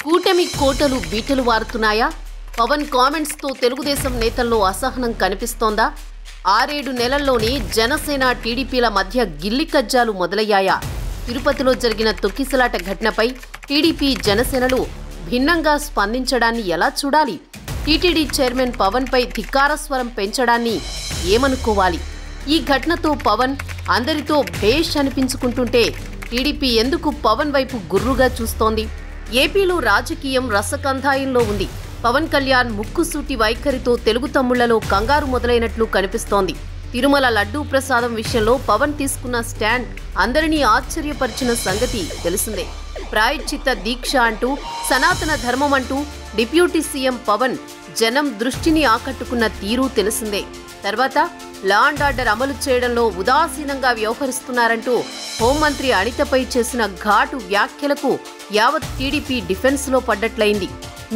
కూటమి కోటలు బీటలు వారుతున్నాయా? పవన్ కామెంట్స్ తో తెలుగుదేశం నేతల్లో అసహనం కనిపిస్తోందా? 6-7 నెలల్లోనే జనసేన టీడీపీల మధ్య గిల్లి కజ్జాలు మొదలయ్యాయా? తిరుపతిలో జరిగిన తొక్కిసలాట ఘటనపై టీడీపీ జనసేనలు భిన్నంగా స్పందించడాన్ని ఎలా చూడాలి? టీటీడీ చైర్మన్ పవన్ పై ధిక్కార స్వరం పెంచడాన్ని ఏమనుకోవాలి? ఈ ఘటనతో పవన్ అందరితో భేష్ అనిపించుకుంటుంటే టీడీపీ ఎందుకు పవన్ వైపు గుర్రుగా చూస్తోంది? ఏపీలో రాజకీయం రసకంధాయంలో ఉంది. పవన్ కళ్యాణ్ ముక్కుసూటి వైఖరితో తెలుగు తమ్ముళ్లలో కంగారు మొదలైనట్లు కనిపిస్తోంది. తిరుమల లడ్డూ ప్రసాదం విషయంలో పవన్ తీసుకున్న స్టాండ్ అందరినీ ఆశ్చర్యపరిచిన సంగతి తెలిసిందే. ప్రాయశ్చిత్త దీక్ష అంటూ, సనాతన ధర్మం అంటూ డిప్యూటీ సీఎం పవన్ జనం దృష్టిని ఆకట్టుకున్న తీరు తెలిసిందే. తర్వాత లా అండ్ ఆర్డర్ అమలు చేయడంలో ఉదాసీనంగా వ్యవహరిస్తున్నారంటూ హోంమంత్రి అనితపై చేసిన ఘాటు వ్యాఖ్యలకు యావత్ టీడీపీ డిఫెన్స్లో పడ్డట్లయింది.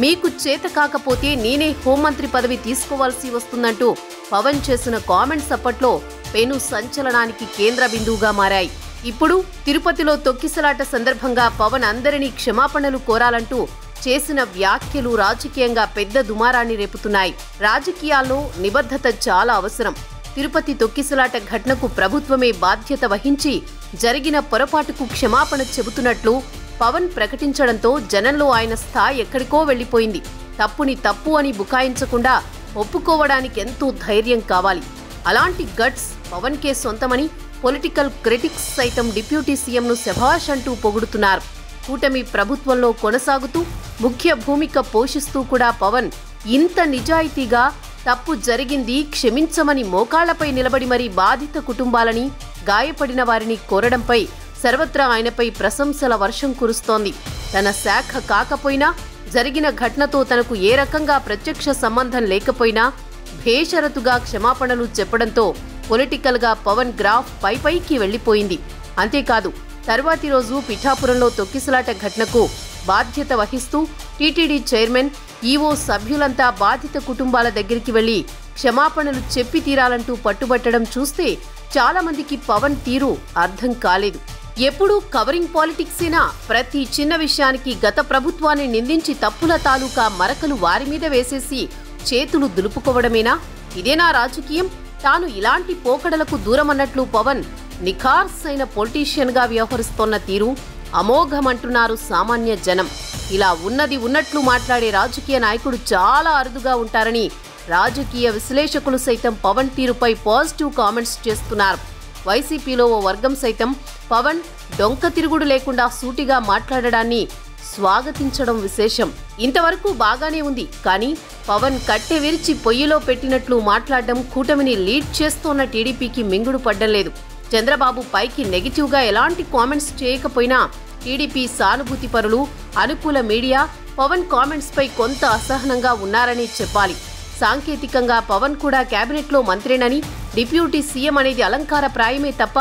మీకు చేత కాకపోతే నేనే హోంమంత్రి పదవి తీసుకోవాల్సి వస్తుందంటూ పవన్ చేసిన కామెంట్స్ అప్పట్లో పెను సంచలనానికి కేంద్ర బిందువుగా మారాయి. ఇప్పుడు తిరుపతిలో తొక్కిసలాట సందర్భంగా పవన్ అందరినీ క్షమాపణలు కోరాలంటూ చేసిన వ్యాఖ్యలు రాజకీయంగా పెద్ద దుమారాన్ని రేపుతున్నాయి. రాజకీయాల్లో నిబద్ధత చాలా అవసరం. తిరుపతి తొక్కిసలాట ఘటనకు ప్రభుత్వమే బాధ్యత వహించి జరిగిన పొరపాటుకు క్షమాపణ చెబుతున్నట్లు పవన్ ప్రకటించడంతో జనంలో ఆయన స్థాయి ఎక్కడికో వెళ్లిపోయింది. తప్పుని తప్పు అని బుకాయించకుండా ఒప్పుకోవడానికి ఎంతో ధైర్యం కావాలి. అలాంటి గట్స్ పవన్కే సొంతమని పొలిటికల్ క్రిటిక్స్ సైతం డిప్యూటీ సీఎంను శభాష్ అంటూ పొగుడుతున్నారు. కూటమి ప్రభుత్వంలో కొనసాగుతూ ముఖ్య భూమిక పోషిస్తూ కూడా పవన్ ఇంత నిజాయితీగా తప్పు జరిగింది క్షమించమని మోకాళ్లపై నిలబడి మరీ బాధిత కుటుంబాలని, గాయపడిన వారిని కోరడంపై సర్వత్రా ఆయనపై ప్రశంసల వర్షం కురుస్తోంది. తన శాఖ కాకపోయినా, జరిగిన ఘటనతో తనకు ఏ రకంగా ప్రత్యక్ష సంబంధం లేకపోయినా భేషరతుగా క్షమాపణలు చెప్పడంతో పొలిటికల్గా పవన్ గ్రాఫ్ పైకి వెళ్లిపోయింది. అంతేకాదు, తర్వాతి రోజు పిఠాపురంలో తొక్కిసలాట ఘటనకు బాధ్యత వహిస్తూ టీటీడీ చైర్మన్, ఈవో సభ్యులంతా బాధిత కుటుంబాల దగ్గరికి వెళ్లి క్షమాపణలు చెప్పి తీరాలంటూ పట్టుబట్టడం చూస్తే చాలా మందికి పవన్ తీరు అర్థం కాలేదు. ఎప్పుడూ కవరింగ్ పాలిటిక్సేనా? ప్రతి చిన్న విషయానికి గత ప్రభుత్వాన్ని నిందించి తప్పుల తాలూకా మరకలు వారి మీద వేసేసి చేతులు దులుపుకోవడమేనా? ఇదేనా రాజకీయం? తాను ఇలాంటి పోకడలకు దూరమన్నట్లు పవన్ నిఖార్సైన పొలిటీషియన్గా వ్యవహరిస్తోన్న తీరు అమోఘమంటున్నారు సామాన్య జనం. ఇలా ఉన్నది ఉన్నట్లు మాట్లాడే రాజకీయ నాయకుడు చాలా అరుదుగా ఉంటారని రాజకీయ విశ్లేషకులు సైతం పవన్ తీరుపై పాజిటివ్ కామెంట్స్ చేస్తున్నారు. వైసీపీలో ఓ వర్గం సైతం పవన్ డొంక తిరుగుడు లేకుండా సూటిగా మాట్లాడడాన్ని స్వాగతించడం విశేషం. ఇంతవరకు బాగానే ఉంది, కానీ పవన్ కట్టె విరిచి పొయ్యిలో పెట్టినట్లు మాట్లాడడం కూటమిని లీడ్ చేస్తోన్న టీడీపీకి మింగుడు పడ్డం లేదు. చంద్రబాబు పైకి నెగిటివ్గా ఎలాంటి కామెంట్స్ చేయకపోయినా టీడీపీ సానుభూతి పరులు, అనుకూల మీడియా పవన్ కామెంట్స్ పై కొంత అసహనంగా ఉన్నారని చెప్పాలి. సాంకేతికంగా పవన్ కూడా కేబినెట్లో మంత్రేనని, డిప్యూటీ సీఎం అనేది అలంకార ప్రాయమే తప్ప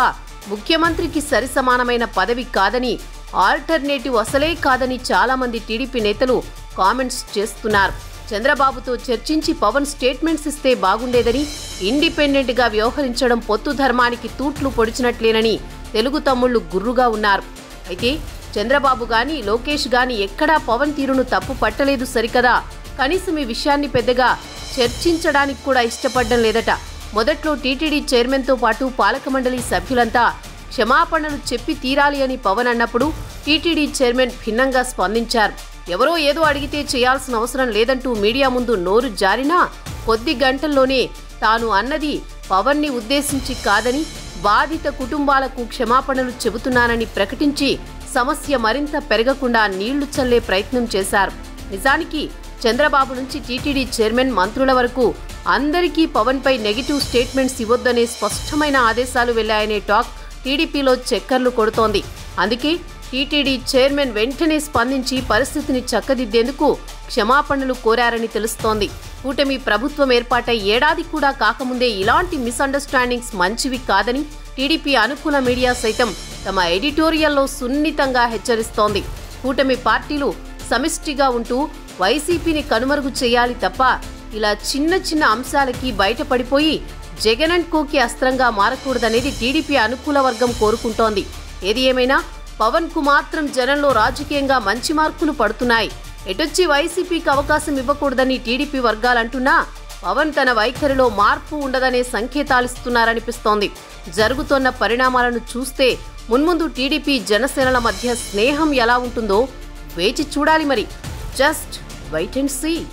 ముఖ్యమంత్రికి సరిసమానమైన పదవి కాదని, ఆల్టర్నేటివ్ అసలే కాదని చాలా మంది టీడీపీ నేతలు కామెంట్స్ చేస్తున్నారు. చంద్రబాబుతో చర్చించి పవన్ స్టేట్మెంట్స్ ఇస్తే బాగుండేదని, ఇండిపెండెంట్ గా వ్యవహరించడం పొత్తు ధర్మానికి తూట్లు పొడిచినట్లేనని తెలుగు తమ్ముళ్లు గుర్రుగా ఉన్నారు. అయితే చంద్రబాబు గాని, లోకేష్ గాని ఎక్కడా పవన్ తీరును తప్పు పట్టలేదు సరికదా, కనీసం ఈ విషయాన్ని పెద్దగా చర్చించడానికి కూడా ఇష్టపడడం లేదట. మొదట్లో టీటీడీ చైర్మన్తో పాటు పాలక మండలి సభ్యులంతా క్షమాపణలు చెప్పి తీరాలి అని పవన్ అన్నప్పుడు టీటీడీ చైర్మన్ భిన్నంగా స్పందించారు. ఎవరో ఏదో అడిగితే చేయాల్సిన అవసరం లేదంటూ మీడియా ముందు నోరు జారినా కొద్ది గంటల్లోనే తాను అన్నది పవన్ని ఉద్దేశించి కాదని, బాధిత కుటుంబాలకు క్షమాపణలు చెబుతున్నానని ప్రకటించి సమస్య మరింత పెరగకుండా నీళ్లు చల్లే ప్రయత్నం చేశారు. నిజానికి చంద్రబాబు నుంచి టీటీడీ చైర్మన్, మంత్రుల వరకు అందరికీ పవన్ పై నెగిటివ్ స్టేట్మెంట్స్ ఇవ్వొద్దనే స్పష్టమైన ఆదేశాలు వెళ్లాయనే టాక్ టీడీపీలో చక్కర్లు కొడుతోంది. అందుకే టీటీడీ చైర్మన్ వెంటనే స్పందించి పరిస్థితిని చక్కదిద్దేందుకు క్షమాపణలు కోరారని తెలుస్తోంది. కూటమి ప్రభుత్వం ఏర్పాటై ఏడాది కూడా కాకముందే ఇలాంటి మిస్అండర్స్టాండింగ్స్ మంచివి కాదని టీడీపీ అనుకూల మీడియా సైతం తమ ఎడిటోరియల్లో సున్నితంగా హెచ్చరిస్తోంది. కూటమి పార్టీలు సమిష్టిగా ఉంటూ వైసీపీని కనుమరుగు చేయాలి తప్ప ఇలా చిన్న చిన్న అంశాలకి బయటపడిపోయి జగన్ అండ్ కోకి అస్త్రంగా మారకూడదనేది టీడీపీ అనుకూల వర్గం కోరుకుంటోంది. ఏది ఏమైనా పవన్ కు మాత్రం జనంలో రాజకీయంగా మంచి మార్కులు పడుతున్నాయి. ఎటొచ్చి వైసీపీకి అవకాశం ఇవ్వకూడదని టీడీపీ వర్గాలంటున్నా పవన్ తన వైఖరిలో మార్పు ఉండదనే సంకేతాలిస్తున్నారనిపిస్తోంది. జరుగుతోన్న పరిణామాలను చూస్తే మున్ముందు టీడీపీ జనసేనల మధ్య స్నేహం ఎలా ఉంటుందో వేచి చూడాలి మరి. Just wait and see.